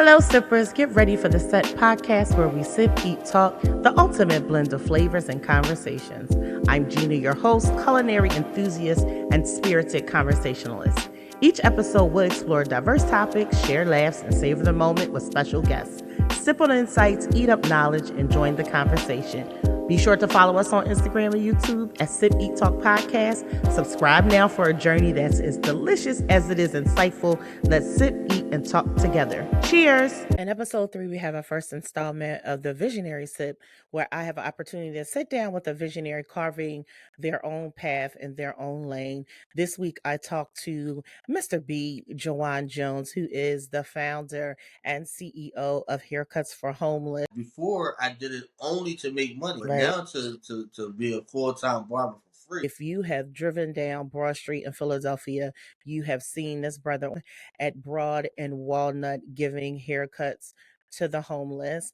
Hello, sippers. Get ready for the Set podcast where we sip, eat, talk, the ultimate blend of flavors and conversations. I'm Gina, your host, culinary enthusiast, and spirited conversationalist. Each episode will explore diverse topics, share laughs, and savor the moment with special guests. Sip on insights, eat up knowledge, and join the conversation. Be sure to follow us on Instagram and YouTube at Sip, Eat, Talk Podcast. Subscribe now for a journey that's as delicious as it is insightful. Let's sip, eat, and talk together. Cheers! In episode 3, we have our first installment of the Visionary Sip, where I have an opportunity to sit down with a visionary carving their own path in their own lane. This week, I talked to Mr. B, Jawuan Jones, who is the founder and CEO of Haircutz4Homeless. Before I did it only to make money, but now to be a full-time barber for free. If you have driven down Broad Street in Philadelphia, you have seen this brother at Broad and Walnut giving haircuts to the homeless.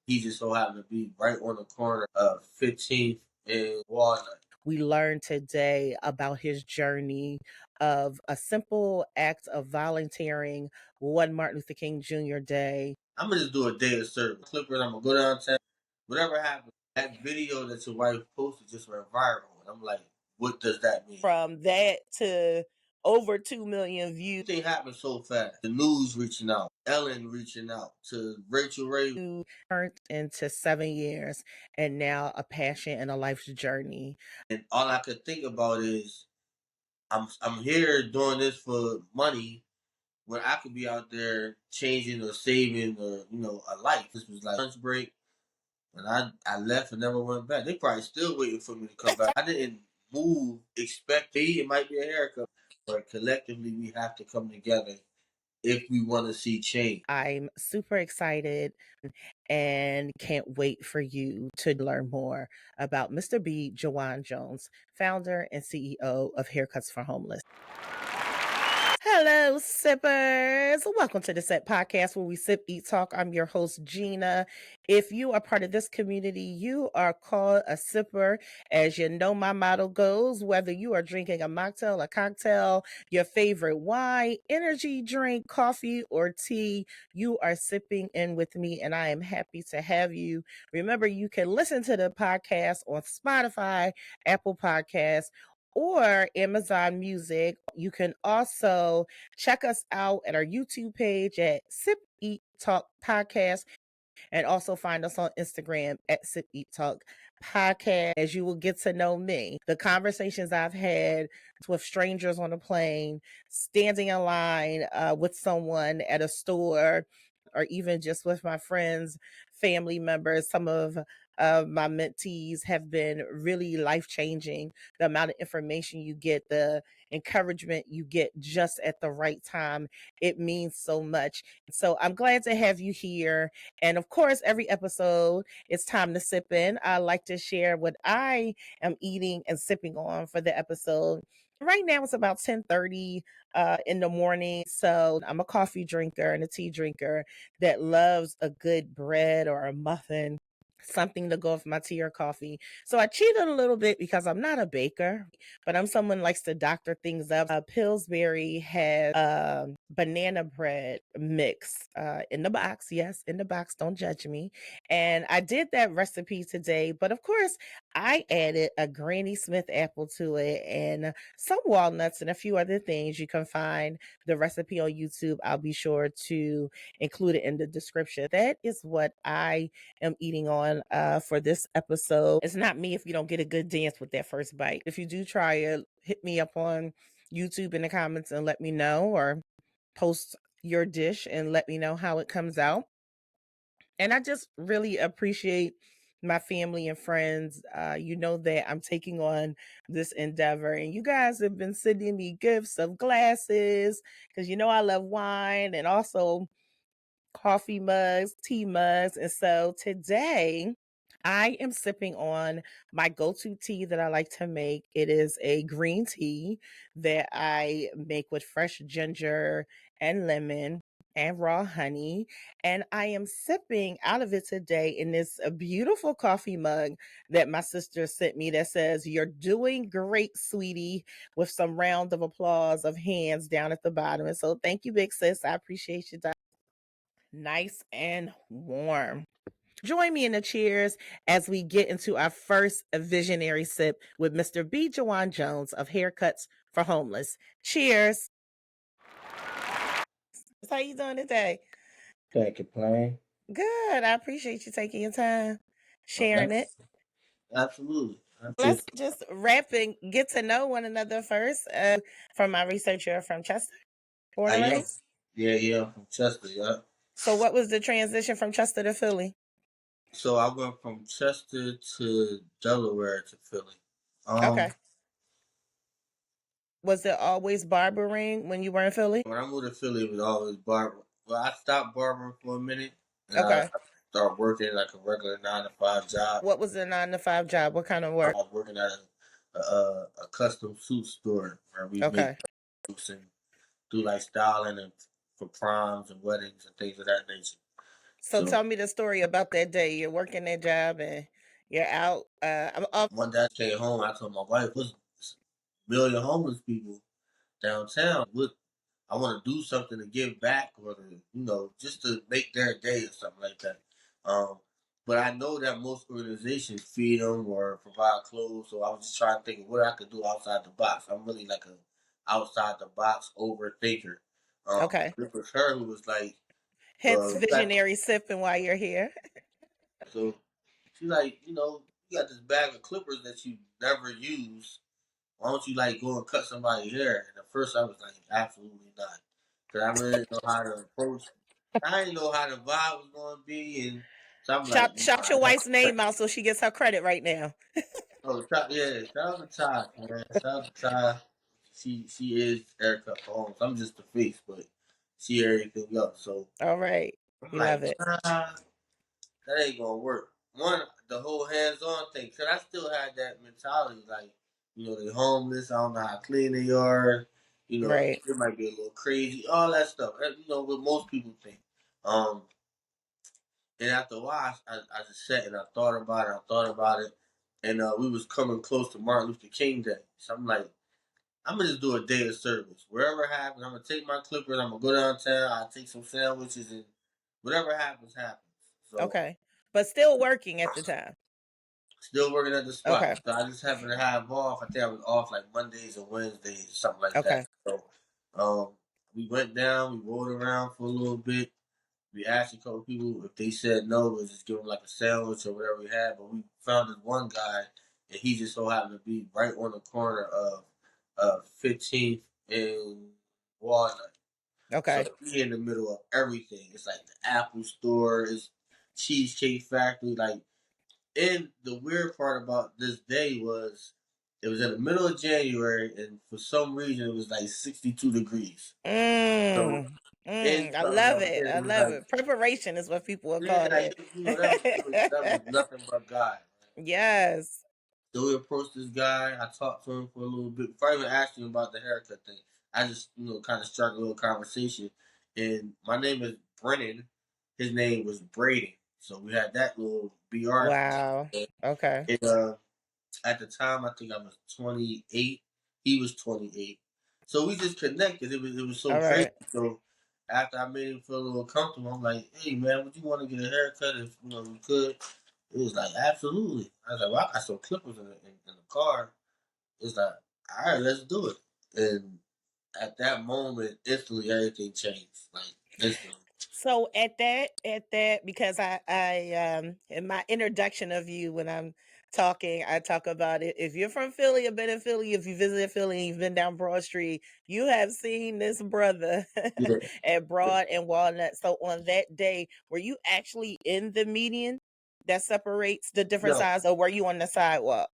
He just so happened to be right on the corner of 15th and Walnut. We learned today about his journey of a simple act of volunteering one Martin Luther King Jr. Day. I'm going to just do a day of service. Clip it, I'm going to go downtown. Whatever happens, that video that your wife posted just went viral. And I'm like, what does that mean? From that to over 2 million views. Everything happened so fast. The news reaching out, Ellen reaching out, to Rachel Ray. Who turned into 7 years and now a passion and a life's journey. And all I could think about is I'm here doing this for money when I could be out there changing or saving or, a life. This was like lunch break. And I left and never went back. They probably still waiting for me to come back. I didn't move, expecting it might be a haircut. But collectively, we have to come together if we want to see change. I'm super excited and can't wait for you to learn more about Mr. B, Jawuan Jones, founder and CEO of Haircutz4Homeless. Hello, sippers. Welcome to the Set podcast where we sip, eat, talk. I'm your host, Gina. If you are part of this community, you are called a sipper. As you know, my motto goes, whether you are drinking a mocktail, a cocktail, your favorite wine, energy drink, coffee, or tea, you are sipping in with me, and I am happy to have you. Remember, you can listen to the podcast on Spotify, Apple Podcasts, or Amazon Music. You can also check us out at our YouTube page at Sip Eat Talk Podcast, and also find us on Instagram at Sip Eat Talk Podcast, as you will get to know me. The conversations I've had with strangers on a plane, standing in line with someone at a store, or even just with my friends, family members. Some of my mentees have been really life-changing. The amount of information you get, the encouragement you get just at the right time, it means so much. So I'm glad to have you here. And of course, every episode, it's time to sip in. I like to share what I am eating and sipping on for the episode. Right now it's about 10:30 in the morning. So I'm a coffee drinker and a tea drinker that loves a good bread or a muffin, something to go with my tea or coffee. So I cheated a little bit because I'm not a baker, but I'm someone who likes to doctor things up. Pillsbury has banana bread mix in the box. Yes, in the box. Don't judge me. And I did that recipe today, but of course I added a Granny Smith apple to it and some walnuts and a few other things. You can find the recipe on YouTube. I'll be sure to include it in the description. That is what I am eating on for this episode. It's not me if you don't get a good dance with that first bite. If you do try it, hit me up on YouTube in the comments and let me know, or post your dish and let me know how it comes out. And I just really appreciate my family and friends. You know that I'm taking on this endeavor, and you guys have been sending me gifts of glasses because you know I love wine, and also coffee mugs, tea mugs. And so today I am sipping on my go-to tea that I like to make. It is a green tea that I make with fresh ginger and lemon and raw honey. And I am sipping out of it today in this beautiful coffee mug that my sister sent me that says, "You're doing great, sweetie," with some round of applause of hands down at the bottom. And so thank you, big sis. I appreciate you. nice and warm. Join me in the cheers as we get into our first visionary sip with Mr. B. Jawuan Jones of Haircutz4Homeless. Cheers. How you doing today? Can't complain. Good. I appreciate you taking your time, sharing it. Absolutely. Let's just wrap and get to know one another first. From my research, you're from Chester, born I and am. raised. Yeah, I'm from Chester, yeah. So, what was the transition from Chester to Philly? So I went from Chester to Delaware to Philly. Um, Okay. Was it always barbering when you were in Philly? when I moved to Philly, it was always barber. Well, I stopped barbering for a minute, and I Okay. started working like a regular 9 to 5 job. What was the 9 to 5 job? What kind of I work? was working at a custom suit store where we make Okay. suits and do like styling and for proms and weddings and things of that nature. So So tell me the story about that day. You're working that job and you're out. I'm up. one day I came home, I told my wife, "There's a million homeless people downtown. Look, I want to do something to give back or to, just to make their day or something like that." Um, but I know that most organizations feed them or provide clothes, so I was just trying to think of what I could do outside the box. I'm really like a outside the box overthinker. Okay. It was her who was like, Hence like, visionary sipping while you're here. so she's like, you got this bag of clippers that you never use. Why don't you like go and cut somebody's hair? And at first I was like, absolutely not, because I really didn't know how to approach. I didn't know how the vibe was going to be, and so I'm like, Shout your wife's name out so she gets her credit right now. oh, yeah, shout out to Ty, man, shout out to Ty. She is Erica Holmes. I'm just the face, but she everything else. So All right. I'm We love like, it. that ain't gonna work. One, the whole hands-on thing, cause I still had that mentality, like, they homeless. I don't know how clean they are. Right. It might be a little crazy, all that stuff. What most people think. Um, and after a while, I just sat and I thought about it. And we was coming close to Martin Luther King Day, so I'm like, I'm gonna just do a day of service. Wherever it happens, I'm gonna take my clippers. I'm gonna go downtown. I'll take some sandwiches, and whatever happens, happens. So Okay. But still working at the time. still working at the spot. Okay. So I just happened to have off. I think I was off like Mondays or Wednesdays, something like that. Okay. So um, we went down, we rolled around for a little bit. We asked a couple people if they said no, we'll just give them like a sandwich or whatever we had. But we found this one guy, and he just so happened to be right on the corner of 15th and Walnut. So Okay. he in the middle of everything. It's like the Apple store, it's Cheesecake Factory, like. And the weird part about this day was it was in the middle of January, and for some reason it was like 62 degrees. So I inside love of it. it, I it was love like, it. Preparation is what people will yeah, call like, that was it. nothing but God. Yes. So we approached this guy. I talked to him for a little bit. Before I even asked him about the haircut thing, I just kind of struck a little conversation. And my name is Brennan. His name was Braden. So we had that little BR Wow. thing. Okay. And at the time, I think I was 28. He was 28. So we just connected. It was so All crazy. right. So after I made him feel a little comfortable, I'm like, "Hey man, would you want to get a haircut if you could?" It was like, "Absolutely." I was like, "Well, I got some clippers in the car." It's like, "All right, let's do it." And at that moment, instantly everything changed. Like instantly. So at that, because I in my introduction of you when I'm talking, I talk about it. If you're from Philly or been in Philly, if you visited Philly and you've been down Broad Street, you have seen this brother Yeah. at Broad and Walnut. So on that day, were you actually in the median that separates the different No. sides, or were you on the sidewalk?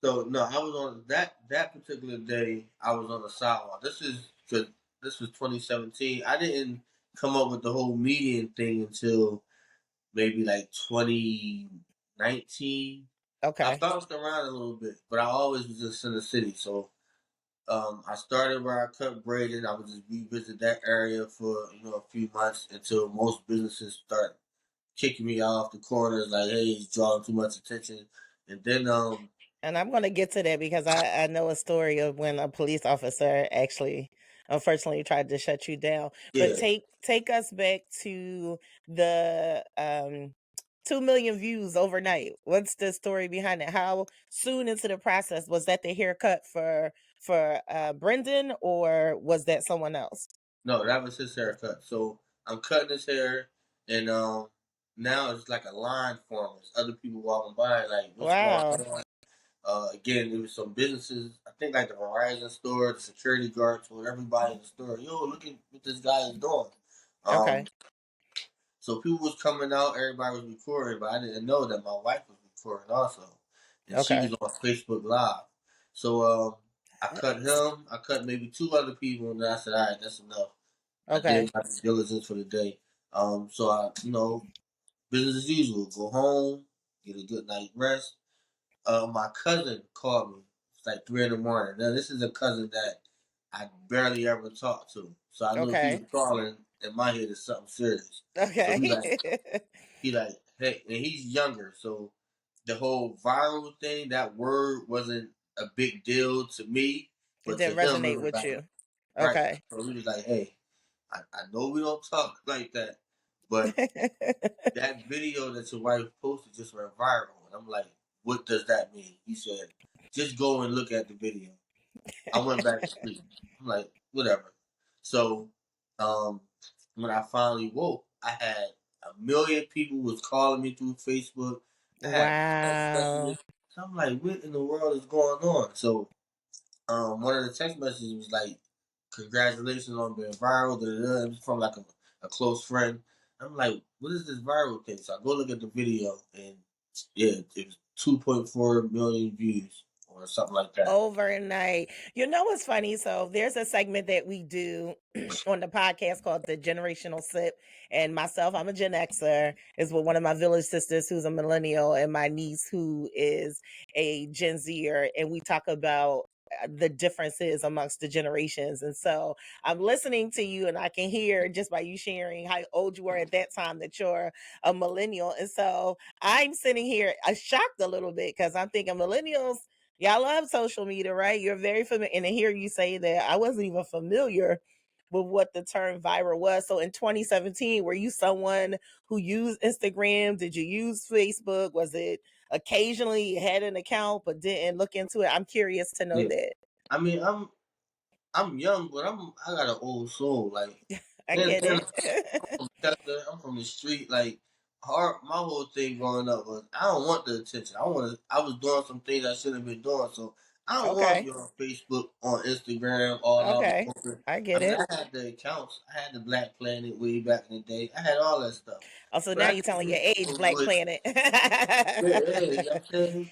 So no, I was on that particular day. I was on the sidewalk. This was 2017. I didn't come up with the whole median thing until maybe like 2019. I Okay. bounced around a little bit, but I always was just in the city. So I started where I cut braiding. I would just revisit that area for a few months until most businesses start kicking me off the corners, like, "Hey, he's drawing too much attention." And then And I'm going to get to that because I know a story of when a police officer actually unfortunately tried to shut you down. But Yeah. take us back to the 2 million views overnight. What's the story behind it? How soon into the process was that the haircut for Brendan, or was that someone else? No, that was his haircut. So I'm cutting his hair, and now it's like a line forming. Other people walking by, like, what's going Wow. on? Again, there was some businesses. I think like the Verizon store, the security guards told everybody in the store, "Yo, look at what this guy is doing." Um, Okay. so people was coming out, everybody was recording, but I didn't know that my wife was recording also, and she was Okay. on Facebook Live. So I cut Nice. him. I cut maybe two other people, and then I said, "All right, that's enough." I Okay. did my due diligence for the day. So I, business as usual. Go home, get a good night rest. My cousin called me. It's like 3 in the morning. Now this is a cousin that I barely ever talked to, so I knew if he was Okay. calling, in my head, it's something serious. So Okay. he like, hey, and he's younger, so the whole viral thing, that word wasn't a big deal to me, It but to didn't him, it resonate was with like, you. right. Okay. So he was like, hey, I know we don't talk like that, but that video that your wife posted just went viral. And I'm like, what does that mean? He said, just go and look at the video. I went back to sleep. I'm like, whatever. So, um, when I finally woke, I had 1 million people was calling me through Facebook. I had text Wow. messages. So I'm like, what in the world is going on? So one of the text messages was like, "Congratulations on being viral." Da, da, da. It was from like a close friend. I'm like, "What is this viral thing?" So I go look at the video, and yeah, it was 2.4 million views or something like that. Overnight. You know what's funny? So there's a segment that we do on the podcast called the Generational Sip. And myself, I'm a Gen Xer, is with one of my village sisters who's a millennial, and my niece who is a Gen Zer. And we talk about the differences amongst the generations. And so I'm listening to you, and I can hear just by you sharing how old you were at that time that you're a millennial. And so I'm sitting here shocked a little bit because I'm thinking millennials, y'all love social media, right? You're very familiar. And to hear you say that, I wasn't even familiar with what the term viral was. So in 2017, were you someone who used Instagram? Did you use Facebook? Was it occasionally you had an account but didn't look into it? I'm curious to know Yeah, that. I mean, I'm young, but I got an old soul. Like, I and, get and it. I'm from the street. Like, my whole thing growing up was I don't want the attention. I was doing some things I shouldn't have been doing. So I don't want to Okay. be on Facebook, on Instagram, all out in Okay. the open. I I get mean, it. I had the accounts. I had the Black Planet way back in the day. I had all that stuff. Oh, so But now I you're just telling your used it age, for Black what, Planet. yeah, yeah, you know what I'm saying?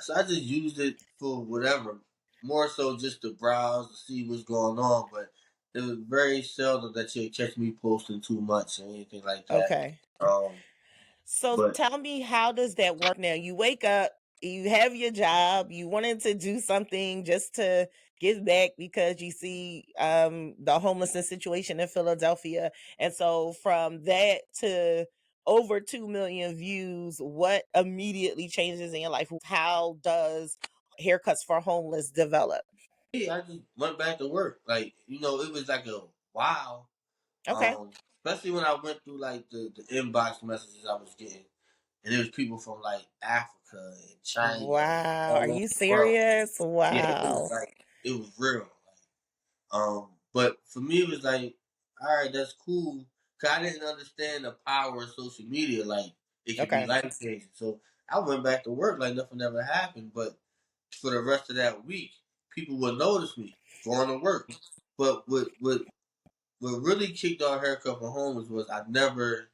So I just used it for whatever. More so just to browse to see what's going on. But it was very seldom that you'd catch me posting too much or anything like that. Okay. Um, So but tell me, how does that work now? You wake up, you have your job, you wanted to do something just to give back because you see the homelessness situation in Philadelphia. And so from that to over 2 million views, what immediately changes in your life? How does Haircuts for Homeless develop? yeah, I just went back to work. Like, it was like a wow. Okay. Especially when I went through like the inbox messages I was getting. And there was people from like Africa and China and Wow. Are all over you the world. serious? Yeah, Wow. it was real. But for me, it was like, all right, that's cool. Cause I didn't understand the power of social media. Like, it could be Okay. life changing. So I went back to work like nothing ever happened. But for the rest of that week, people would notice me going to work. But what really kicked off Haircut for Homeless was I never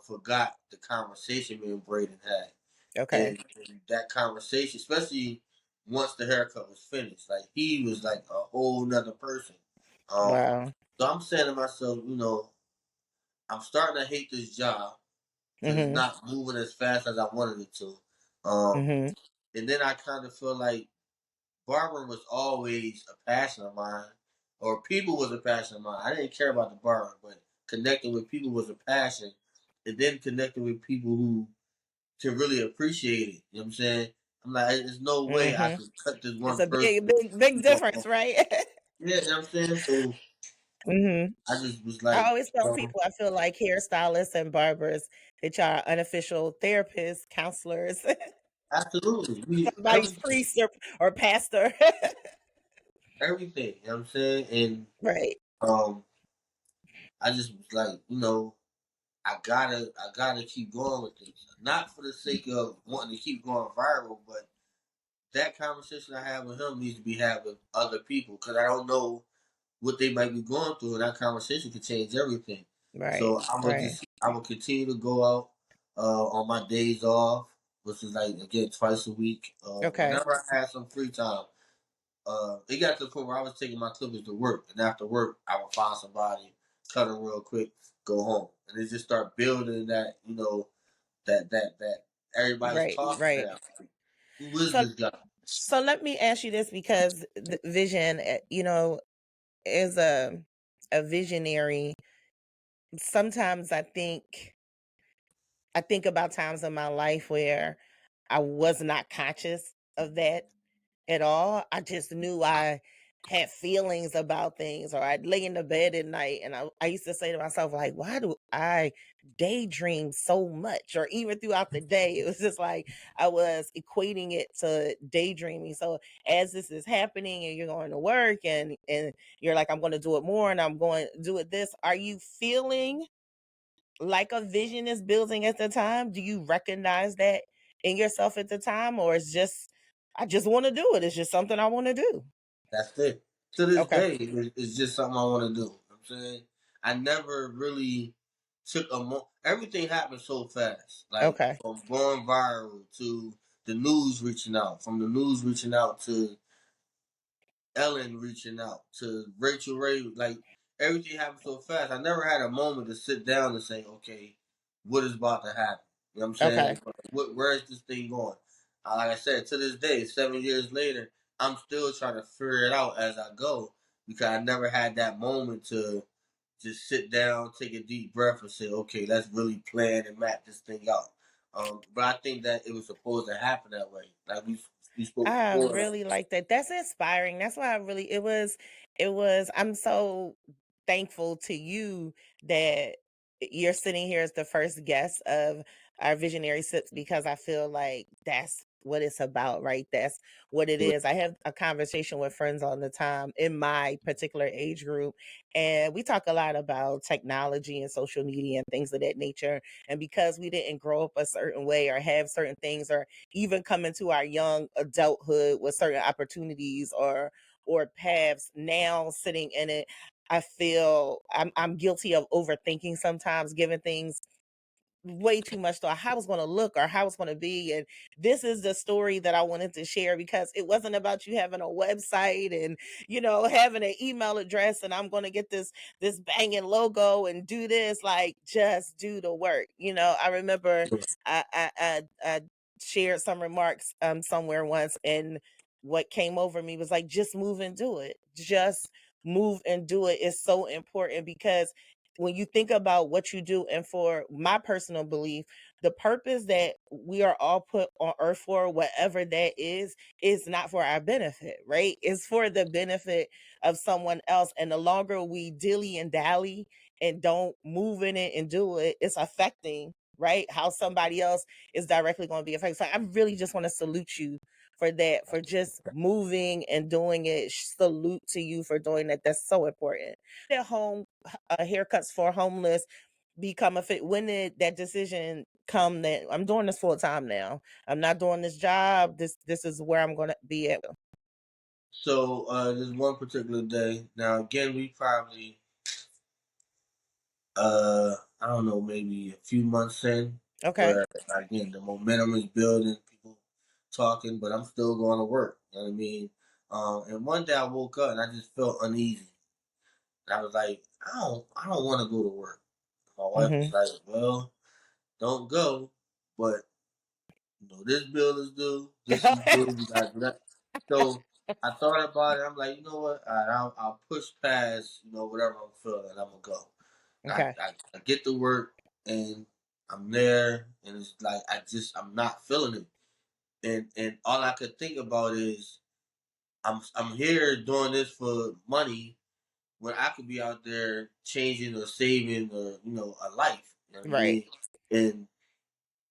forgot the conversation me and Braden had. Okay. And that conversation, especially once the haircut was finished, like he was like a whole nother person. Um, Wow. so I'm saying to myself, I'm starting to hate this job because it's Mhm. not moving as fast as I wanted it to. Um, Mhm. and then I kind of feel like barbering was always a passion of mine, or people was a passion of mine. I didn't care about the barbering, but connecting with people was a passion, and then connecting with people who can really appreciate it. You know what I'm saying? I'm like, there's no way I Mhm. could cut this It's one a person. big, big, big difference, right? Yeah, you know what I'm saying? So Mhm. I just was I like, always tell people I feel like hairstylists and barbers, that y'all are unofficial therapists, counselors, absolutely. somebody's priest or pastor. Everything, you know what I'm saying? And Right, um I just was like, I gotta keep going with this. Not for the sake of wanting to keep going viral, but that conversation I have with him needs to be had with other people because I don't know what they might be going through, and that conversation could change everything. right, So right. I'm gonna continue to go out on my days off, which is like again twice a week. Okay, Whenever I had some free time, it got to the point where I was taking my clippers to work, and after work, I would find somebody, cut them real quick, go home, and it just start building that that everybody's right, talking right. now. Who is So this guy? so let me ask you this because the vision, is a visionary. Sometimes I think about times in my life where I was not conscious of that at all. I just knew I had feelings about things, or I'd lay in the bed at night and I used to say to myself, like, why do I daydream so much? Or even throughout the day, it was just like I was equating it to daydreaming. So as this is happening and you're going to work and you're like, I'm going to do it more and I'm going to do it this, are you feeling like a vision is building at the time? Do you recognize that in yourself at the time, or it's just I just want to do it? It's just something I want to do. That's it. To this Okay. day, it's just something I want to do. You know what I'm saying? I never really took everything happened so fast. Like Okay. from going viral to the news reaching out, from the news reaching out to Ellen reaching out to Rachel Ray, like everything happened so fast. I never had a moment to sit down and say, okay, what is about to happen? You know what I'm saying? Okay. Where is this thing going? Like I said, to this day, 7 years later, I'm still trying to figure it out as I go because I never had that moment to just sit down, take a deep breath, and say, okay, let's really plan and map this thing out. But I think that it was supposed to happen that way. Like we spoke I before. really like that. That's inspiring. That's why I really it was I'm so thankful to you that you're sitting here as the first guest of our visionary sips, because I feel like that's what it's about, right? That's what it is. I have a conversation with friends all the time in my particular age group, and we talk a lot about technology and social media and things of that nature. And because we didn't grow up a certain way or have certain things, or even come into our young adulthood with certain opportunities or paths, now sitting in it, I feel I'm guilty of overthinking sometimes, giving things way too much thought how it's going to look or how it's going to be. And this is the story that I wanted to share, because it wasn't about you having a website and having an email address and I'm going to get this banging logo and do this. Like, just do the work. I remember I shared some remarks somewhere once, and what came over me was like, just move and do it. Just move and do it is so important, because when you think about what you do, and for my personal belief, the purpose that we are all put on earth for, whatever that is not for our benefit, right? It's for the benefit of someone else. And the longer we dilly and dally and don't move in it and do it, it's affecting, right, how somebody else is directly going to be affected. So I really just want to salute you for that, for just moving and doing it. Salute to you for doing that. That's so important. At home, haircuts for homeless become a fit. When did that decision come that I'm doing this full time now? I'm not doing this job. This is where I'm going to be at. So there's one particular day. Now again, we probably I don't know, maybe a few months in, Okay. where again the momentum is building, people talking, but I'm still going to work. You know what I mean? And one day I woke up and I just felt uneasy. And I was like, I don't want to go to work. My wife was Mhm. like, well, don't go, but this bill is due, this is due, you got that. So I thought about it. I'm like, you know what? All right, I'll push past, whatever I'm feeling. I'm gonna go. Okay. I get to work and I'm there, and it's like I'm not feeling it, and all I could think about is I'm here doing this for money when I could be out there changing or saving or a life. You know what I Right. mean? And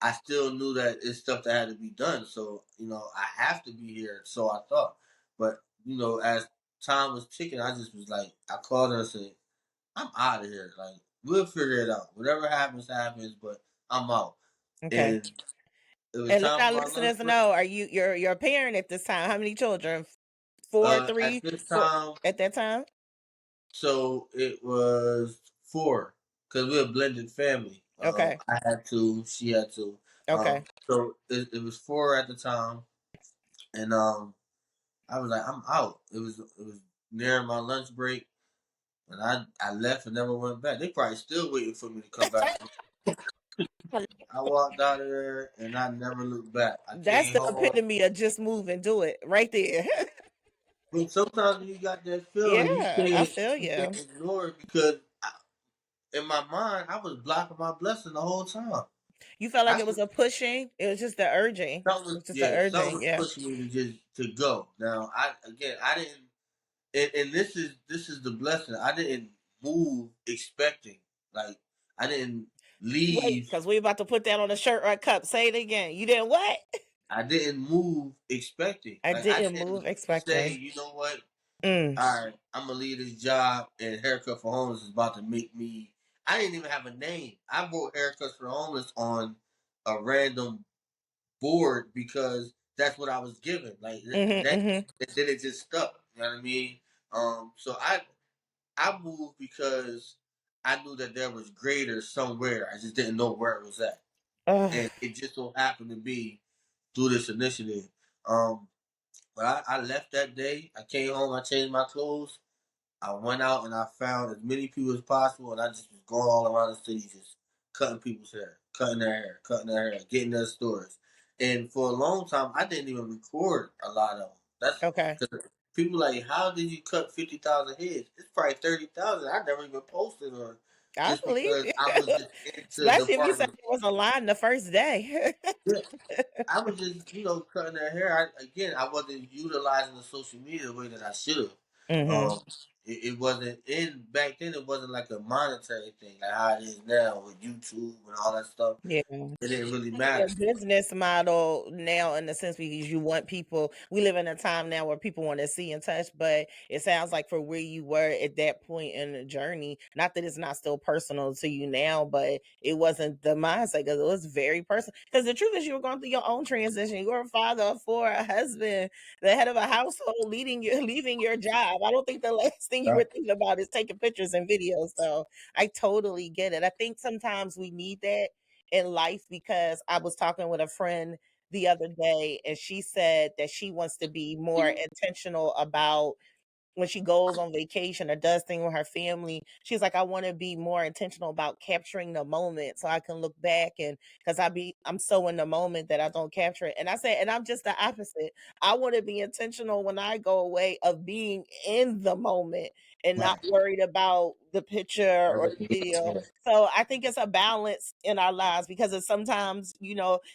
I still knew that it's stuff that had to be done. So I have to be here. So I thought, but as time was ticking, I just was like, I called her and said, I'm out of here. Like we'll figure it out. Whatever happens, happens. But I'm out. Okay. And it was And let time our for my lunch listeners break. know, are you're a parent at this time? How many children? Four, At three, this four time, at that time? so it was four because we're a blended family. Okay. I had two, she had two. Okay. So it was four at the time, and I was like, I'm out. It was near my lunch break, and I left and never went back. They probably still waiting for me to come back. I walked out of there and I never looked back. I That's came the home. epitome of just move and do it right there. I mean, sometimes you got that feeling you Yeah, I can't feel you can't you. ignore it because in my mind I was blocking my blessing the whole time. You felt like I it was a pushing. It was just the urging. something It was was just the yeah, something urging. was Yeah. pushing me to just to go. Now I didn't and this is the blessing. I didn't move expecting. Like I didn't Wait, leave. because we about to put that on a shirt or a cup. Say it again. You didn't what? I didn't move expecting. I Like I didn't didn't move say, expecting. you know what? Mm. All right, I'm gonna leave this job and haircut for homeless is about to make me. I didn't even have a name. I wrote haircuts for homeless on a random board because that's what I was given. Like Mm-hmm, that, mm-hmm. and then it just stuck. You know what I mean? So I moved because I knew that there was greater somewhere. I just didn't know where it was at, and it just so happened to be through this initiative. Um, but I left that day. I came home. I changed my clothes. I went out and I found as many people as possible, and I just was going all around the city, just cutting people's hair, cutting their hair, getting their stories. And for a long time, I didn't even record a lot of them. That's Okay. because people like, how did you cut 50,000 heads? It's probably 30,000. I never even posted on, I just believe because you. I was just into the Especially if you said barber. there was a line the first day. Yeah, I was just cutting their hair. I wasn't utilizing the social media the way that I should have. Mm-hmm. It wasn't in back then. It wasn't like a monetary thing like how it is now with YouTube and all that stuff. Yeah. It didn't really Your matter. business model now in the sense because you want people, we live in a time now where people want to see and touch, but it sounds like for where you were at that point in the journey, not that it's not still personal to you now, but it wasn't the mindset because it was very personal. Because the truth is you were going through your own transition. You were a father of four, a husband, the head of a household, leaving your job. I don't think the last thing you were Right. thinking about is taking pictures and videos. So I totally get it. I think sometimes we need that in life because I was talking with a friend the other day and she said that she wants to be more intentional about when she goes on vacation or does things with her family, she's like, I want to be more intentional about capturing the moment so I can look back and because I'm so in the moment that I don't capture it. And I said, and I'm just the opposite. I want to be intentional when I go away of being in the moment and not Right. worried about the picture or the Everything. video. Yeah. So I think it's a balance in our lives because it's sometimes,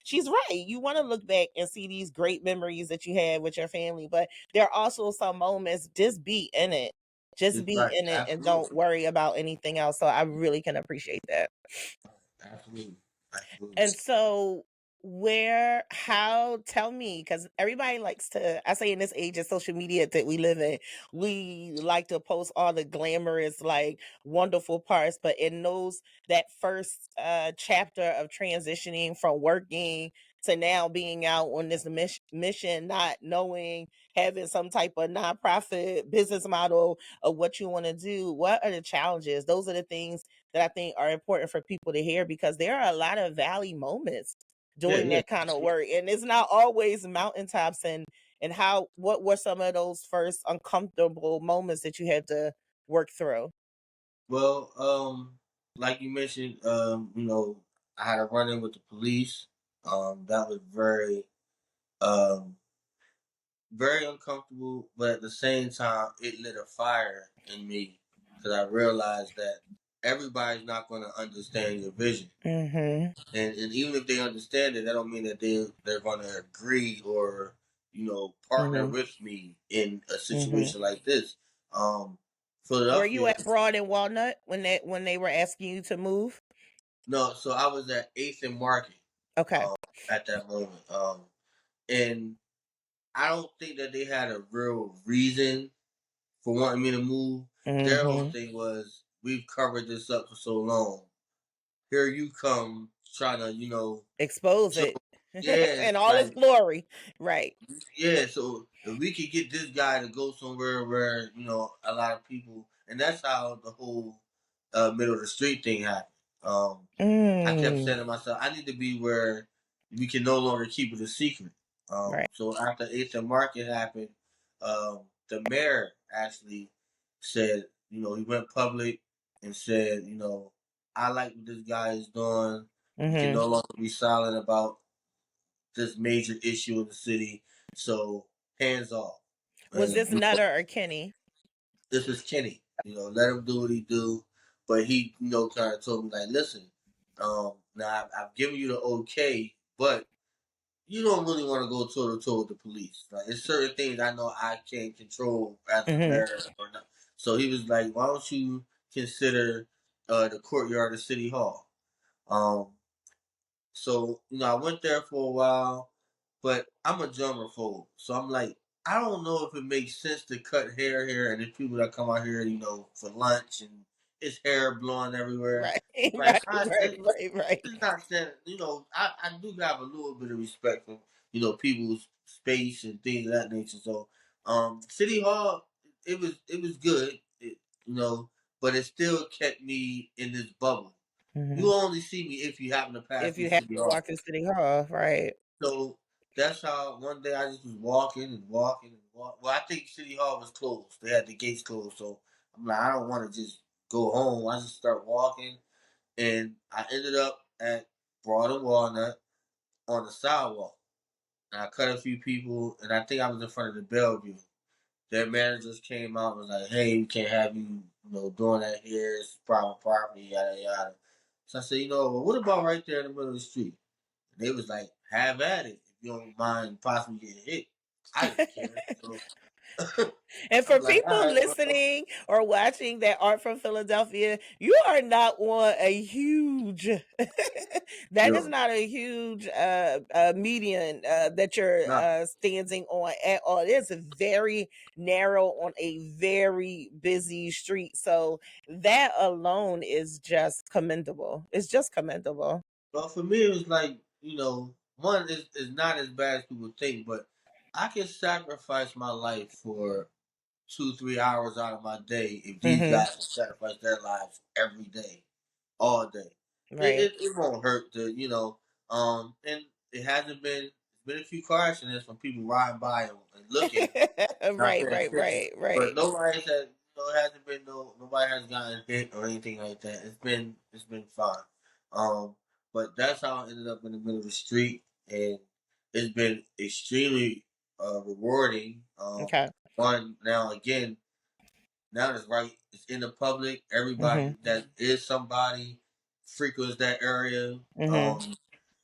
she's right. You want to look back and see these great memories that you had with your family, but there are also some moments, just be in it. Just It's be right. in it and don't Absolutely. worry about anything else. So I really can appreciate that. Absolutely. Absolutely. And so how tell me because everybody likes to, I say in this age of social media that we live in, we like to post all the glamorous like wonderful parts, but in those that first chapter of transitioning from working to now being out on this mission, not knowing, having some type of nonprofit business model of what you want to do, what are the challenges? Those are the things that I think are important for people to hear because there are a lot of valley moments Yeah. doing Yeah. that kind of work. And it's not always mountaintops and how what were some of those first uncomfortable moments that you had to work through? Well, like you mentioned, I had a run in with the police. That was um, very uncomfortable, but at the same time, it lit a fire in me because I realized that everybody's not going to understand your vision, Mm-hmm. and even if they understand it, that don't mean that they're going to agree or partner Mhm. with me in a Mhm. situation like this. Um, Were you Philadelphia. at Broad and Walnut when they were asking you to move? No, so I was at 8th and Market Okay. um, at that moment. And I don't think that they had a real reason for wanting me to move. Their whole Mhm. thing was, we've covered this up for so long. Here you come trying to, Expose show, it yeah, in it's all its like, glory. Right. yeah, so if we could get this guy to go somewhere where, a lot of people, and that's how the whole middle of the street thing happened. I kept Mm. saying to myself, I need to be where we can no longer keep it a secret. Right. So after 8th and Market happened, the mayor actually said, he went public and said, I like what this guy is doing. We can Mhm. no longer be silent about this major issue in the city. So hands off. Was And this Nutter or Kenny? this is Kenny. Let him do what he do. But he, kind of told me like, listen, now I've given you the okay, but you don't really want to go toe to toe with the police. Like, it's certain things I know I can't control as the Mhm. mayor or not. So he was like, why don't you consider the courtyard of City Hall? Um, so, I went there for a while, but I'm a germaphobe. So I'm like, I don't know if it makes sense to cut hair here and there's people that come out here, for lunch and it's hair blowing everywhere. Right. It's like, Right. Right. Right. Right. it's not standing, I do have a little bit of respect for, people's space and things of that nature. So, City Hall, it was good, but it still kept me in this bubble. You Mhm. only see me if you happen to pass If through you have City to Hall. walk to City Hall, right? So that's how one day I just was walking and walking and walking. Well, I think City Hall was closed. They had the gates closed. So I'm like, I don't want to just go home. I just start walking. And I ended up at Broad and Walnut on the sidewalk. And I cut a few people. And I think I was in front of the Bellevue. Their managers came out and was like, hey, we can't have you, doing that here. It's private property, yada, yada. So I said, well, what about right there in the middle of the street? And they was like, have at it if you don't mind possibly getting hit. I didn't care. So And I'm for like, people all right, well, listening or watching that aren't from Philadelphia, you are not on a huge that is yo, not a huge median that you're nah. standing on at all. It is very narrow on a very busy street. So that alone is just commendable. It's just commendable. Well, for me, it was like, one is not as bad as people think, but I can sacrifice my life for 2, 3 hours out of my day if these Mhm. guys can sacrifice their lives every day, all day. It, Right. it, it won't hurt to, and it hasn't been, it's been a few car accidents from people riding by and looking, not Right, paying right, attention. right, But right. nobody said, it hasn't been nobody has gotten hit or anything like that. It's been fine. Um, but that's how I ended up in the middle of the street, and it's been extremely rewarding. Okay. One now again, now it's right. It's in the public. Mhm. Everybody that is somebody frequents that area. Mhm. Um,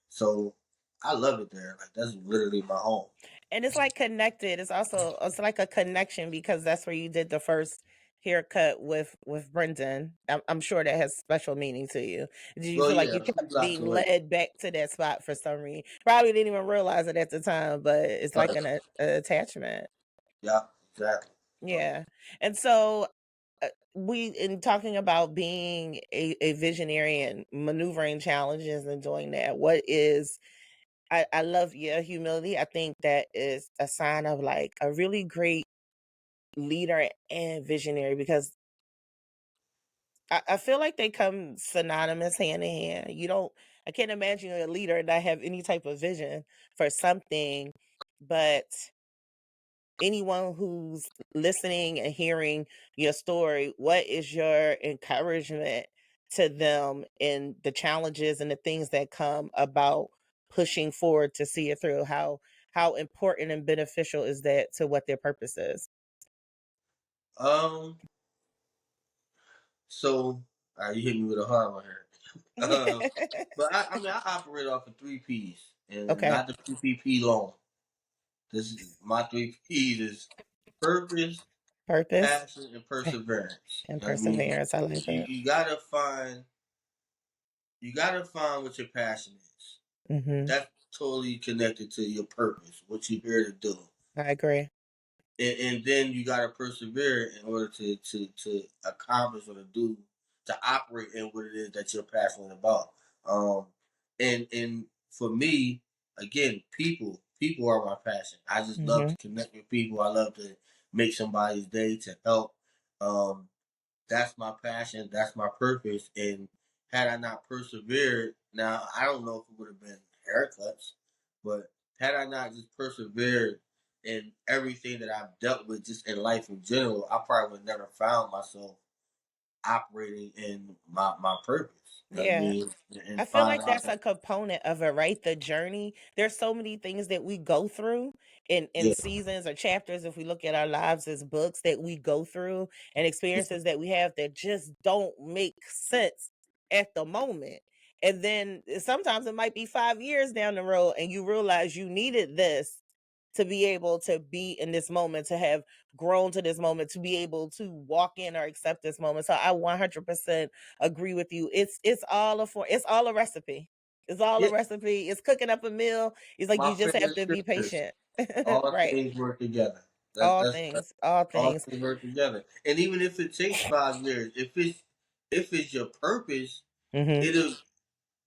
so I love it there. Like, that's literally my home. And it's like connected. It's like a connection because that's where you did the first haircut with Brendan. I'm sure that has special meaning to you. Did you Well, feel like yeah, you a few kept blocks being away. led back to that spot for some reason? Probably didn't even realize it at the time, but it's like But a attachment. yeah, exactly. Um, Yeah. And so we in talking about being a visionary and maneuvering challenges and doing that. What is I love your humility. I think that is a sign of like a really great leader and visionary because I feel like they come synonymous hand in hand. I can't imagine a leader and not have any type of vision for something, but anyone who's listening and hearing your story, what is your encouragement to them in the challenges and the things that come about pushing forward to see it through? How important and beneficial is that to what their purpose is? um, so you hit me with a hard one here. But I mean, I operate off of three P's, and Okay. not the PPP loan. This is my 3 P's is purpose, Purpose passion, and perseverance. and I mean, perseverance. I like that. you gotta find what your passion is. Hmm. That's totally connected to your purpose, what you're here to do. I agree. And then you gotta persevere in order to accomplish or to operate in what it is that you're passionate about. Um, and for me, again, people are my passion. I just love Hmm. to connect with people. I love to make somebody's day, to help. Um, that's my passion. That's my purpose. And had I not persevered, now I don't know if it would have been haircuts, but had I not just persevered in everything that I've dealt with just in life in general, I probably would have never found myself operating in my purpose. I Yeah. mean, and I feel find like out that's that, a component of it, right? The journey. There's so many things that we go through in yeah, seasons or chapters, if we look at our lives as books that we go through and experiences that we have that just don't make sense at the moment. And then sometimes it might be 5 years down the road and you realize you needed this to be able to be in this moment, to have grown to this moment, to be able to walk in or accept this moment. So I 100% agree with you. It's all a recipe. It's all a yeah. recipe. It's cooking up a meal. It's like My you just have favorite to be scriptures: patient. all Right. things work together. All That's things. All all things. things work together. And even if it takes 5 years, if it's your purpose, Hmm. it'll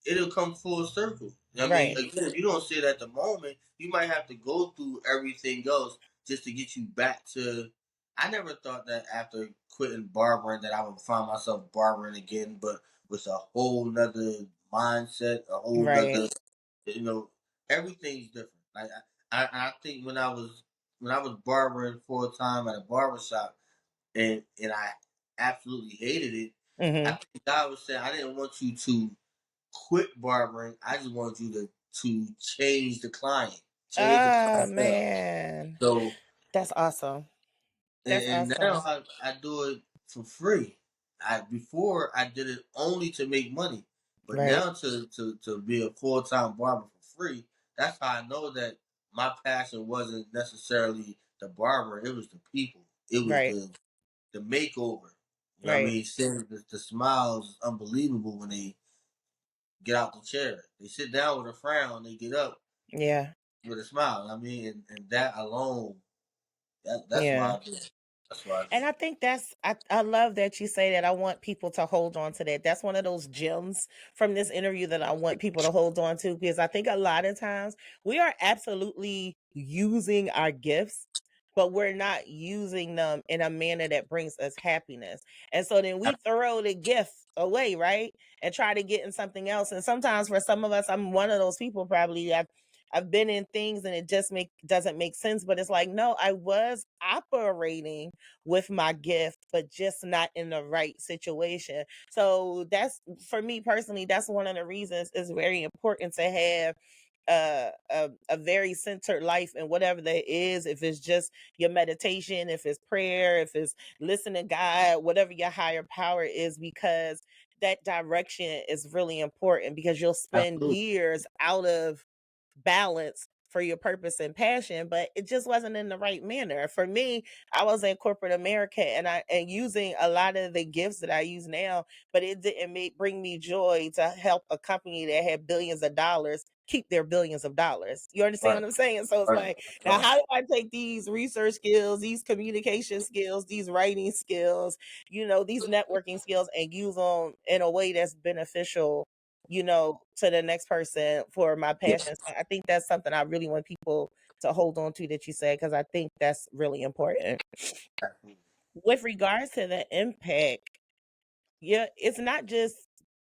it'll come full circle. I mean, Right. again, if you don't see it at the moment, you might have to go through everything else just to get you back to. I never thought that after quitting barbering that I would find myself barbering again, but with a whole nother mindset, a whole Right. nother, you know, everything's different. Like I think when I was barbering full time at a barbershop and I absolutely hated it. I Hmm. think God was saying I didn't want you to quit barbering. I just want you to change the client, change the Oh clientele. man. So That's awesome. That's and now awesome. I do it for free. I before I did it only to make money, but Right. now to be a full time barber for free. That's how I know that my passion wasn't necessarily the barber. It was the people. It was Right. the makeover. You know what I Right. mean? Seeing the smiles is unbelievable when they get out the chair. They sit down with a frown, they get up Yeah. with a smile. I mean, and that alone, that's why Yeah. I do it. That's why I do And I it. think I love that you say that. I want people to hold on to that. That's one of those gems from this interview that I want people to hold on to, because I think a lot of times we are absolutely using our gifts, but we're not using them in a manner that brings us happiness. And so then we throw the gift away, right? And try to get in something else. And sometimes for some of us, I'm one of those people probably. I've been in things and it just doesn't make sense, but it's like, no, I was operating with my gift, but just not in the right situation. So that's, for me personally, that's one of the reasons it's very important to have a very centered life, and whatever that is, if it's just your meditation, if it's prayer, if it's listening to God, whatever your higher power is, because that direction is really important, because you'll spend Absolutely. years out of balance for your purpose and passion, but it just wasn't in the right manner. For me, I was in corporate America and using a lot of the gifts that I use now, but it didn't bring me joy to help a company that had billions of dollars keep their billions of dollars. You understand Right. what I'm saying? So it's Right. like, now Right. how do I take these research skills, these communication skills, these writing skills, these networking skills, and use them in a way that's beneficial, to the next person for my Yeah. passion. So I think that's something I really want people to hold on to that you said, because I think that's really important. Absolutely. With regards to the impact, yeah, it's not just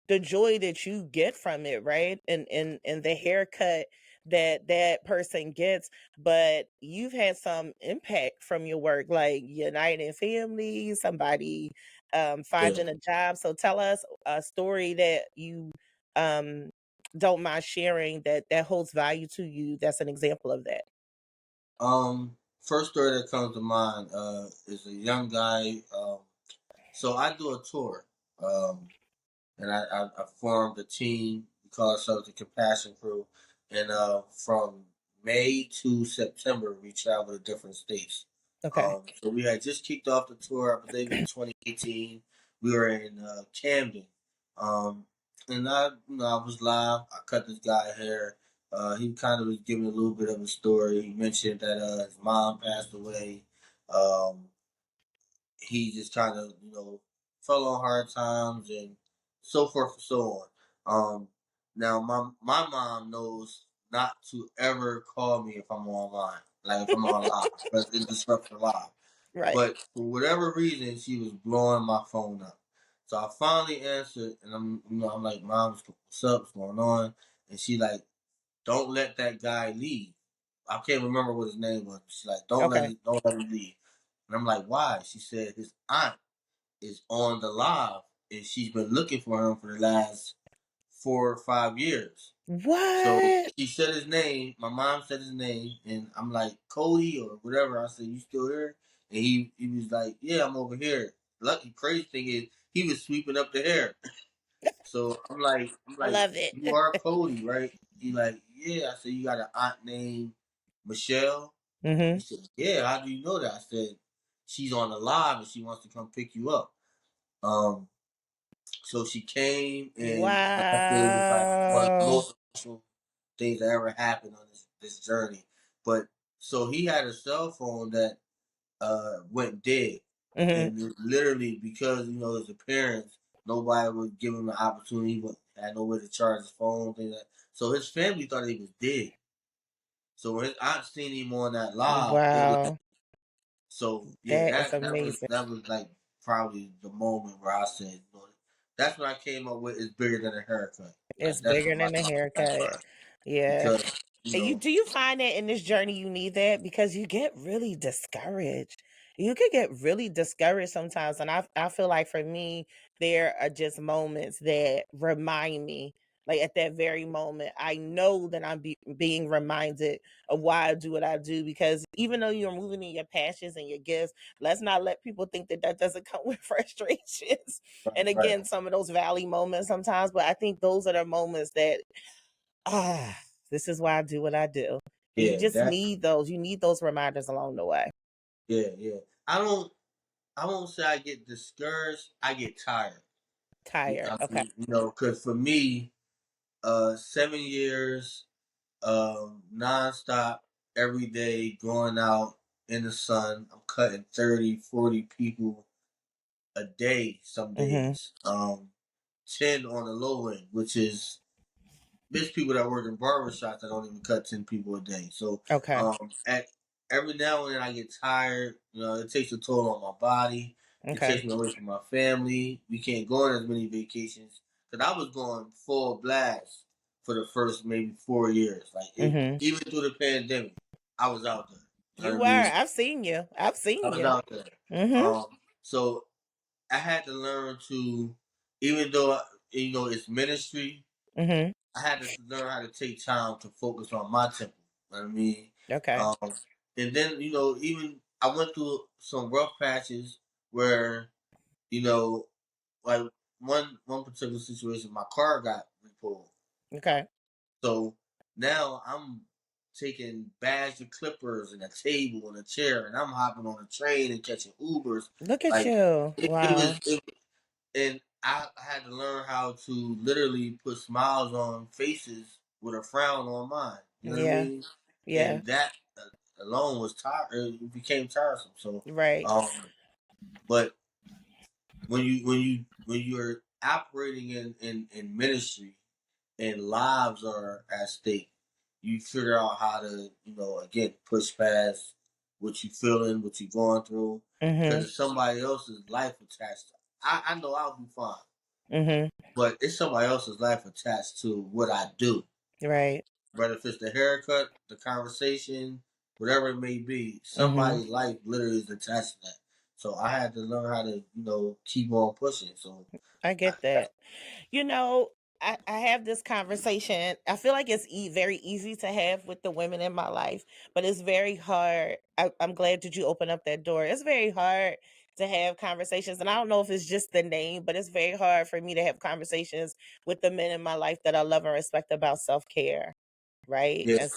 the joy that you get from it, right? And the haircut that person gets, but you've had some impact from your work, like uniting families, somebody Yeah. finding a job. So tell us a story that you um don't mind sharing, that holds value to you, that's an example of that. First story that comes to mind is a young guy. So I do a tour. And I formed a team. We call ourselves the Compassion Crew, and from May to September, we traveled to different states. Okay. So we had just kicked off the tour, I believe in 2018. We were in Camden. Um, and I was live. I cut this guy hair. He kind of was giving a little bit of a story. He mentioned that his mom passed away. Um, he just kind of, fell on hard times and so forth and so on. Now my mom knows not to ever call me if I'm online, like if I'm on live, because it disrupts her live. Right. But for whatever reason, she was blowing my phone up. So I finally answered, and I'm like, Mom, what's up? What's going on? And she like, don't let that guy leave. I can't remember what his name was. She's like, Okay. don't let him leave. And I'm like, why? She said his aunt is on the live, and she's been looking for him for the last 4 or 5 years. So What? she said his name. My mom said his name, and I'm like, Cody or whatever. I said, you still here? And he was like, yeah, I'm over here. Lucky crazy thing is he was sweeping up the hair. So I'm I like, love it. you are Cody, right? He like, yeah. I said, you got an aunt named Michelle. He Mm-hmm. said, yeah. How do you know that? I said, she's on the live and she wants to come pick you up. Um, so she came, and like I said, it was like one of the Wow. most emotional things that ever happened on this journey. But so he had a cell phone that went dead, Mm-hmm. and literally because his parents, nobody would give him the opportunity. He had nowhere to charge his phone, things like that. So his family thought he was dead. So when his aunt seen him on that live, it was Wow. so yeah. That is That amazing. that was like probably the moment where I said, that's when I came up with it's bigger than a haircut. It's Like that's bigger what my than a that's haircut. right Yeah. because And do you find that in this journey you need that? Because you get really discouraged. You could get really discouraged sometimes. And I feel like for me, there are just moments that remind me, like at that very moment, I know that I'm being reminded of why I do what I do. Because even though you're moving in your passions and your gifts, let's not let people think that that doesn't come with frustrations. right, And right. again, some of those valley moments sometimes, but I think those are the moments that ah, this is why I do what I do. And you Yeah, just that need those. You need those reminders along the way. yeah. I don't I won't say I get discouraged. I get tired. Tired. I Okay. mean, because for me, 7 years, nonstop, every day, going out in the sun. I'm cutting 30, 40 people a day some Mhm. days. 10 on the low end, which is there's people that work in barbershops that don't even cut 10 people a day. So Okay. at every now and then I get tired. It takes a toll on my body. It Okay. takes me away from my family. We can't go on as many vacations because I was going full blast for the first maybe 4 years. Mhm. Even through the pandemic, I was out there. You know You what I were. mean? I've seen you. I've I seen was you. out there. Mhm. Um, so I had to learn to, even though it's ministry, Mhm. I had to learn how to take time to focus on my temple. You know what I mean? Okay. Um, and then, even I went through some rough patches where, you know, like one particular situation, my car got repulled. Okay. So now I'm taking bags of clippers and a table and a chair, and I'm hopping on a train and catching Ubers. Look at Like you. it Wow. was, and I had to learn how to literally put smiles on faces with a frown on mine. You know what I Yeah. mean? Yeah. And that alone was it became tiresome. So, Right. um, but when you're operating in ministry and lives are at stake, you figure out how to again push past what you feeling, what you're going through, because Mhm. it's somebody else's life attached. I know I'll be fine, Mhm. but it's somebody else's life attached to what I do. Right. Whether if it's the haircut, the conversation, whatever it may be, Mhm. somebody's life literally is attached to that. So I had to learn how to, keep on pushing. So I I, get that. You know, I have this conversation. I feel like it's very easy to have with the women in my life, but it's very hard. I'm glad that you opened up that door. It's very hard to have conversations. And I don't know if it's just the name, but it's very hard for me to have conversations with the men in my life that I love and respect about self care. right? Yeah, And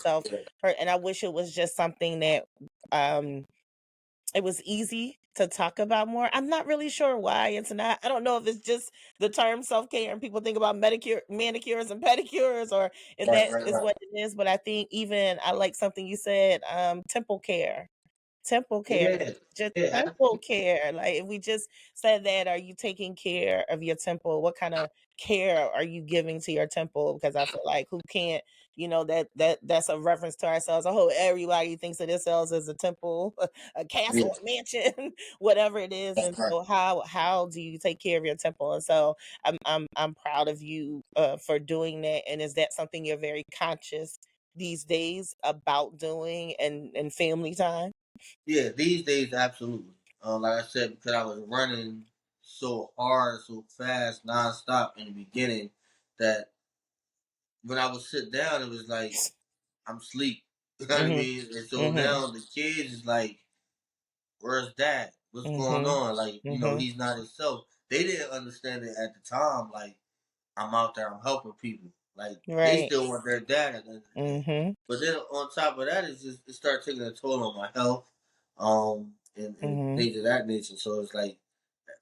and I wish it was just something that um it was easy to talk about more. I'm not really sure why it's not. I don't know if it's just the term self-care and people think about manicures and pedicures, or if right, that right, is right. what it is. But I think even I like something you said, temple care. Temple care, Yeah, just yeah, temple care. Like, if we just said that, are you taking care of your temple? What kind of care are you giving to your temple? Because I feel like who can't, that's a reference to ourselves. I hope everybody thinks of themselves as a temple, a yeah, castle, a mansion, whatever it is. And that's right. so how do you take care of your temple? And so I'm proud of you for doing that. And is that something you're very conscious these days about doing and family time? Yeah, these days, absolutely. Like I said, because I was running so hard, so fast, nonstop in the beginning, that when I would sit down, it was like I'm asleep. You know what I Mhm. mean? And so Mhm. now the kids is like, "Where's dad? What's going Mhm. on?" Like, Mhm. he's not himself. They didn't understand it at the time. Like, I'm out there, I'm helping people. Like, they Right. still want their dad at the end of the day. Mhm. But then on top of that, it started taking a toll on my health, and Mhm. things of that nature. So it's like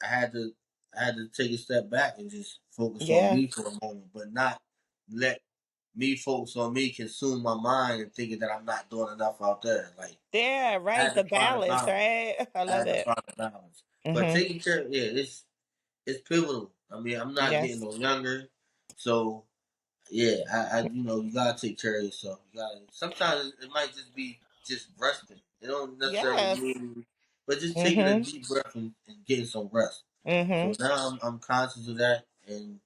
I had to I had to take a step back and just focus on Yeah. me for a moment, but not let me focus on me consume my mind and thinking that I'm not doing enough out there. Like, Yeah, I right. had to The find a balance, balance. right? I I love had to it. find a balance. But Mhm. taking care, yeah, it's pivotal. I mean, I'm not getting Yes. no younger, so yeah, you gotta take care of yourself. You gotta. Sometimes it might just be just resting. It don't necessarily Yes. mean, but just taking a Mhm. deep breath and getting some rest. So Mhm. now I'm conscious of that, and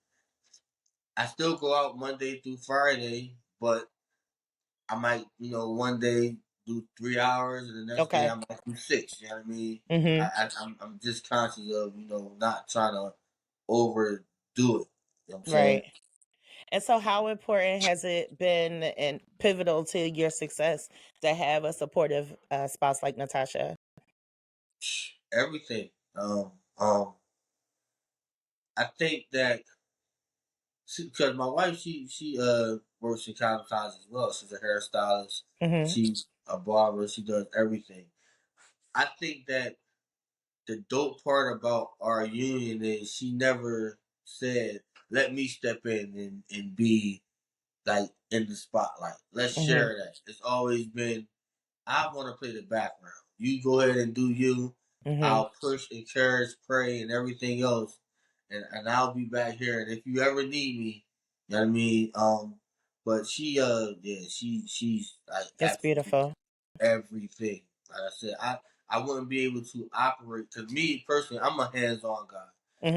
I still go out Monday through Friday, but I might, one day do 3 hours, and the next day Okay. I might do six. You know what I mean? Mhm. I'm just conscious of not trying to overdo it. You know what I'm saying? Right. And so how important has it been and pivotal to your success to have a supportive spouse like Natasha? Everything. I think that because my wife, she works in cosmetology as well. She's a hairstylist. Mhm. She's a barber. She does everything. I think that the dope part about our union is she never said, "Let me step in and be like in the spotlight. Let's Mhm. share that." It's always been, I want to play the background. You go ahead and do you. Mhm. I'll push, encourage, pray, and everything else, and I'll be back here. And if you ever need me, you know what I mean. But yeah, she's like It's absolutely beautiful. everything. Like I said, I wouldn't be able to operate because me personally, I'm a hands-on guy.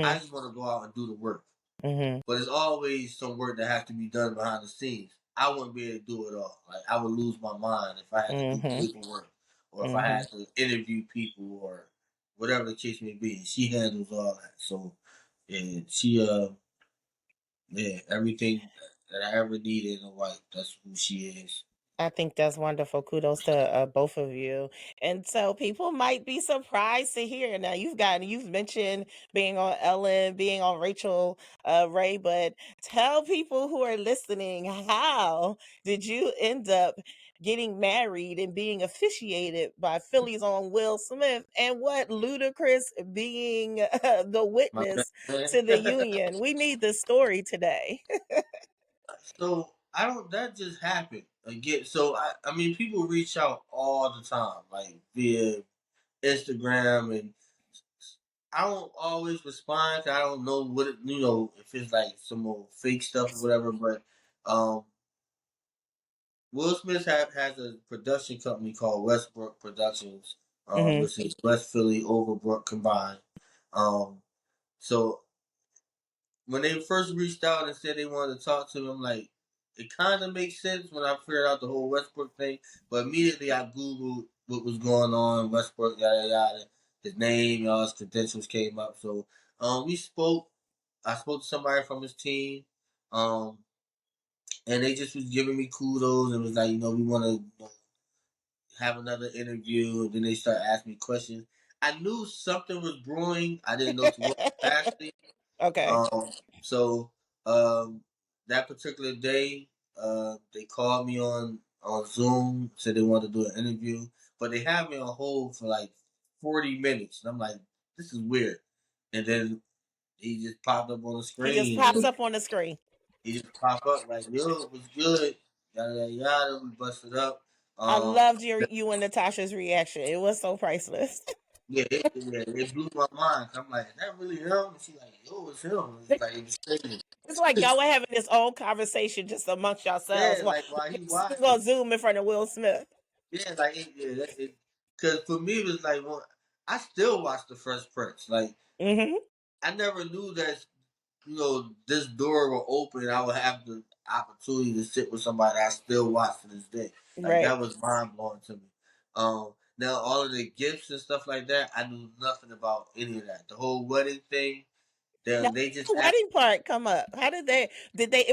I Mhm. just want to go out and do the work. Mhm. But there's always some work that has to be done behind the scenes. I wouldn't be able to do it all. Like, I would lose my mind if I had to do Mhm. paperwork or if I Mhm. had to interview people or whatever the case may be. She handles all that. So yeah, yeah, everything that I ever needed in a wife, that's who she is. I think that's wonderful. Kudos to both of you. And so people might be surprised to hear. Now you've mentioned being on Ellen, being on Rachel Ray, but tell people who are listening, how did you end up getting married and being officiated by Philly's own Will Smith, and what Ludacris being the My witness best to the man. union? We need the story today. So I don't. That just happened again. So I mean, people reach out all the time, like via Instagram, and I don't always respond. 'Cause I don't know what if it's like some old fake stuff or whatever. But um, Will Smith has a production company called Westbrook Productions, Hmm. which is West Philly, Overbrook combined. Um, so when they first reached out and said they wanted to talk to me, I'm like, it kind of makes sense when I figured out the whole Westbrook thing. But immediately I Googled what was going on, Westbrook, yada yada. His name, all his credentials came up. So we spoke. I spoke to somebody from his team, um, and they just was giving me kudos and was like, we want to have another interview. And then they start asking me questions. I knew something was brewing. I didn't know to what capacity. Okay. Um, so um, that particular day, They called me on Zoom, said they wanted to do an interview, but they had me on hold for like 40 minutes, and I'm like, this is weird. And then he just popped up on the He just screen, pops and up on the screen. he just popped up like, yo, it was good, yada yada yada. We busted up. I Um, loved you and Natasha's reaction. It was so priceless. it blew my mind. I'm like, is that really him? And she's like, yo, it's him. It's like it was crazy. It's like y'all were having this old conversation just amongst yourselves. Yeah, Well, like while he we're watching. gonna Zoom in front of Will Smith. Yeah, like because for me it was like, well, I still watch the Fresh Prince. Like Mm-hmm. I never knew that this door will open. I would have the opportunity to sit with somebody I still watch to this day. Like Right. that was mind blowing to me. Now all of the gifts and stuff like that, I knew nothing about any of that. The whole wedding thing, Now, they how just did the asked. wedding part come up? How did they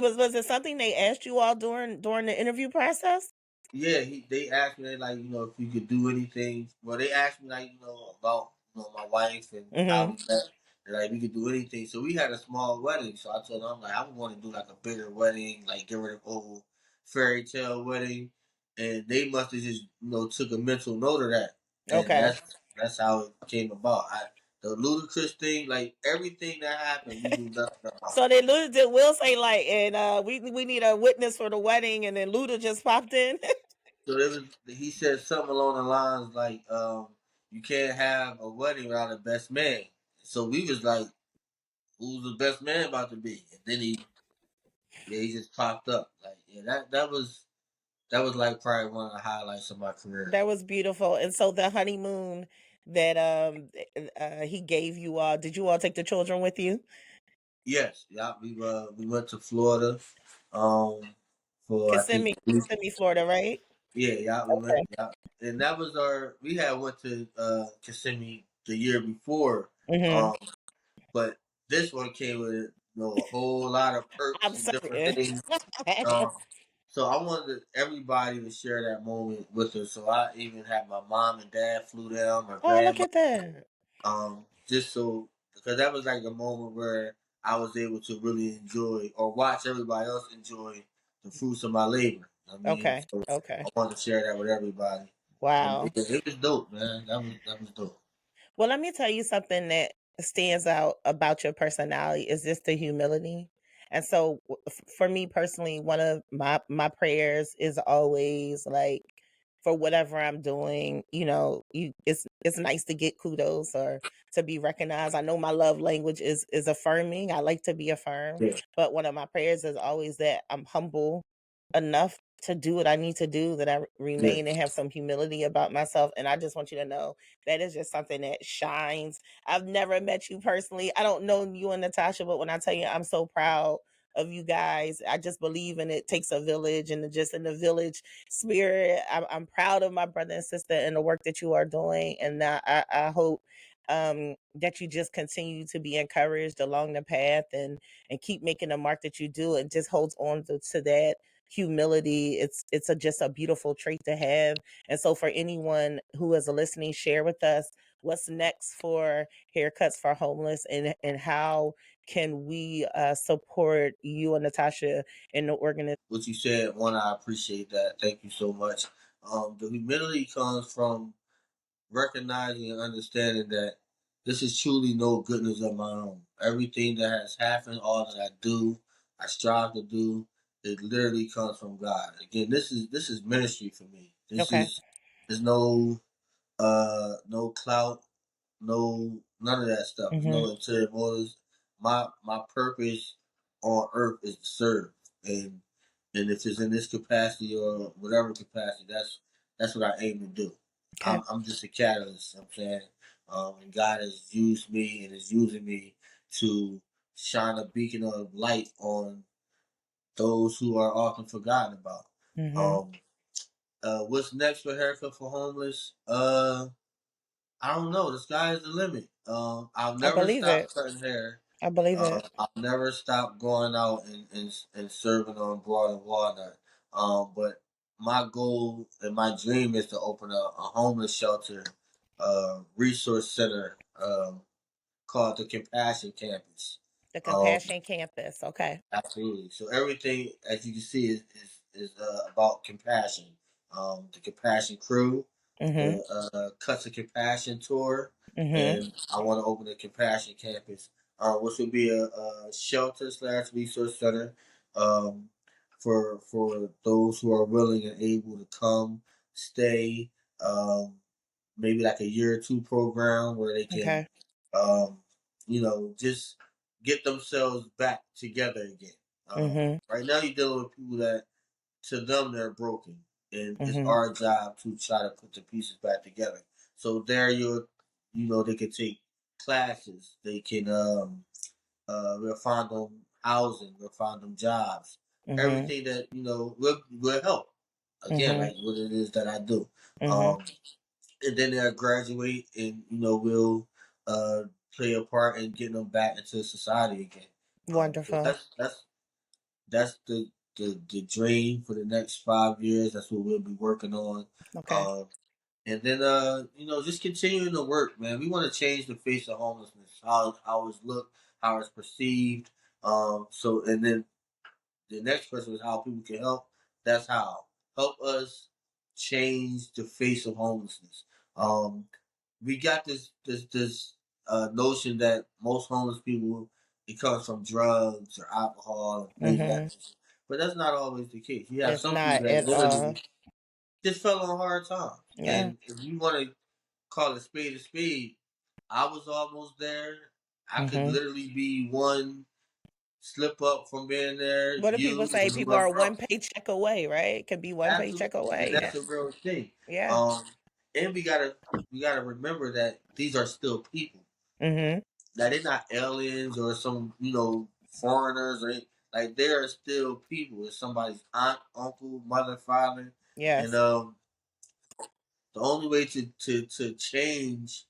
was it something they asked you all during the interview process? Yeah, they asked me like if you could do anything. Well, they asked me like about my wife and how Mm-hmm. we met. And, like we could do anything. So we had a small wedding. So I told them I'm like I want to do like a bigger wedding, like get rid of old fairy tale wedding. And they must have just took a mental note of that, and Okay. that's how it came about. The ludicrous thing, like everything that happened, we knew nothing about. So they did Will say like, and we need a witness for the wedding, and then Luda just popped in. So he said something along the lines like, you can't have a wedding without a best man. So we was like, who's the best man about to be? And then he just popped up. Like, yeah, that was like probably one of the highlights of my career. That was beautiful. And so the honeymoon that he gave you all, did you all take the children with you? Yes, yeah, we went to Florida, um, for I think Kissimmee, Florida, right? yeah, we went, Okay. yeah, and that was we had went to Kissimmee the year before, Mm-hmm. um, but this one came with a whole lot of perks I'm and different certain. things. Um, so I wanted everybody to share that moment with us. So I even had my mom and dad flew down, my Oh, look grandma, at that. just so because that was like a moment where I was able to really enjoy or watch everybody else enjoy the fruits of my labor. I mean, Okay. so Okay. I wanted to share that with everybody, and Wow. it was dope, man. That was dope. Well, let me tell you something that stands out about your personality is just the humility. And so for me personally, one of my prayers is always like for whatever I'm doing, it's nice to get kudos or to be recognized. I know my love language is affirming. I like to be affirmed, Yeah, but one of my prayers is always that I'm humble enough to do what I need to do, that I yeah, remain and have some humility about myself. And I just want you to know that is just something that shines. I've never met you personally. I don't know you and Natasha, but when I tell you I'm so proud of you guys, I just believe in it takes a village and just in the village spirit. I'm proud of my brother and sister and the work that you are doing. And I hope that you just continue to be encouraged along the path and keep making the mark that you do and just holds on to that humility. It's just a beautiful trait to have. And so for anyone who is listening, share with us what's next for Haircuts for Homeless and how can we support you and Natasha in the organization. what you said, one, I appreciate that. Thank you so much. The humility comes from recognizing and understanding that this is truly no goodness of my own. Everything that has happened, all that I do, I strive to do, it literally comes from God. Again, this is ministry for me. This Okay. is there's no clout, no none of that stuff. There's Mm-hmm. no ulterior motives. My purpose on earth is to serve, and if it's in this capacity or whatever capacity, that's what I aim to do. Okay. I'm just a catalyst. You know what I'm saying, and God has used me and is using me to shine a beacon of light on those who are often forgotten about. Mm-hmm. Um, what's next for Haircut for Homeless? I don't know. The sky is the limit. I'll I never believe stop it. cutting hair. I believe it. I'll never stop going out and serving on Broad and Walnut. But my goal and my dream is to open a homeless shelter, resource center, called the Compassion Campus. The Compassion Campus. Okay. Absolutely. So everything, as you can see, is about compassion. The Compassion Crew, Mm-hmm. the Cuts of Compassion tour, Mm-hmm. and I want to open a Compassion Campus, which will be a shelter slash resource center, um, for those who are willing and able to come, stay, um, maybe like a year or two program where they can, Okay. um, just get themselves back together again. Mm-hmm. Right now, you're dealing with people that to them they're broken, and it's Mm-hmm. our job to try to put the pieces back together. So there, they can take classes, they can we'll find them housing, we'll find them jobs, Mm-hmm. everything that will help. Again, Mm-hmm. like what it is that I do. Mm-hmm. Um, and then they'll graduate, and we'll uh, play a part in getting them back into society again. So Wonderful. that's the dream for the next 5 years. That's what we'll be working on. Okay. Um, and then just continuing to work, man. We want to change the face of homelessness, how it's looked, how it's perceived. So and then the next question is how people can help. That's how. Help us change the face of homelessness. Um, we got this notion that most homeless people, it comes from drugs or alcohol and things of that Mm-hmm. nature. But that's not always the case. You have It's some people not that at all. literally just fell on hard times. Yeah. And if you want to call a spade, I was almost there. I could Mm-hmm. literally be one slip up from being there, What do people you say? and People are whoever one else. paycheck away, right? Could be one paycheck Absolutely, and away. Yeah. that's a real thing. Yeah. Um, and we gotta remember that these are still people. Mm-hmm. Now they're not aliens or some foreigners or like they are still people. It's somebody's aunt, uncle, mother, father, and Yes. the only way to change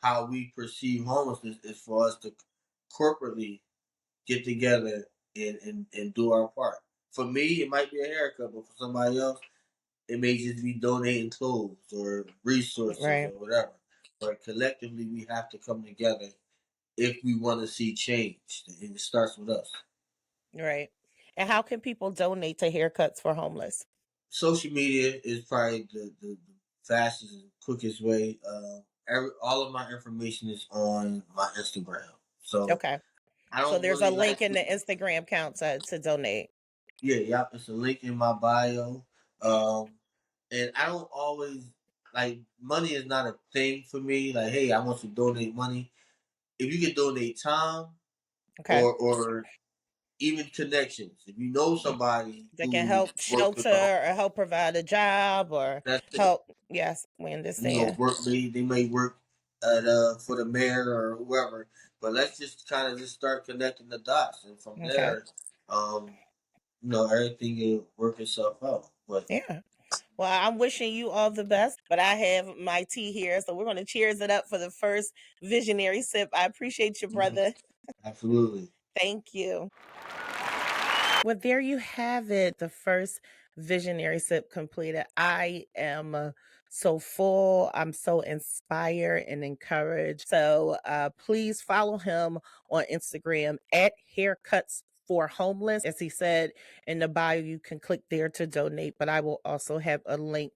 how we perceive homelessness is for us to corporately get together and do our part. For me, it might be a haircut, but for somebody else, it may just be donating clothes or resources Right. or whatever. But collectively, we have to come together if we want to see change, and it starts with us. Right. And how can people donate to Haircuts for Homeless? Social media is probably the fastest and quickest way. All of my information is on my Instagram, so Okay. I So don't there's a really link like in the Instagram account to donate. yeah, it's a link in my bio. Um, and I don't always like money is not a thing for me. Like, hey, I want to donate money. If you can donate time Okay. or even connections, if you know Mm. somebody That can who help works with shelter the or help provide a job or that's it. help. Yes, we understand. Work they may work at for the mayor or whoever. But let's just kind of just start connecting the dots, and from Okay. there, um, everything will work itself out. But Yeah. Well, I'm wishing you all the best, but I have my tea here, so we're going to cheers it up for the first visionary sip. I appreciate you, mhm, brother. absolutely. Thank you. Well, there you have it. The first visionary sip completed. I am so full. I'm so inspired and encouraged. So please follow him on Instagram at Haircutz4Homeless. As he said in the bio, you can click there to donate, but I will also have a link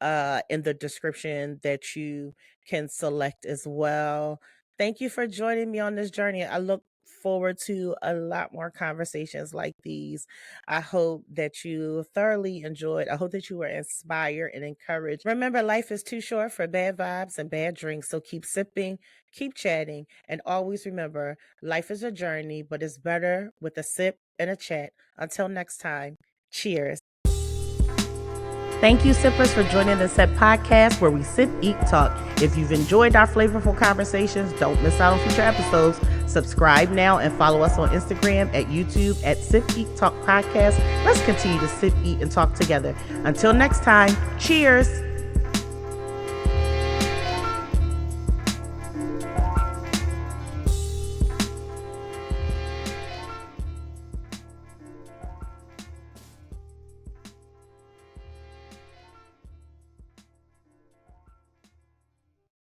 in the description that you can select as well. Thank you for joining me on this journey. I look forward to a lot more conversations like these. I hope that you thoroughly enjoyed. I hope that you were inspired and encouraged. Remember, life is too short for bad vibes and bad drinks, so keep sipping, keep chatting, and always remember life is a journey, but it's better with a sip and a chat. Until next time, cheers. Thank you, sippers, for joining the S.E.T podcast where we sip, eat, talk. If you've enjoyed our flavorful conversations, don't miss out on future episodes. Subscribe now and follow us on Instagram, at YouTube, at Sip, Eat, Talk Podcast. Let's continue to sip, eat, and talk together. Until next time, cheers.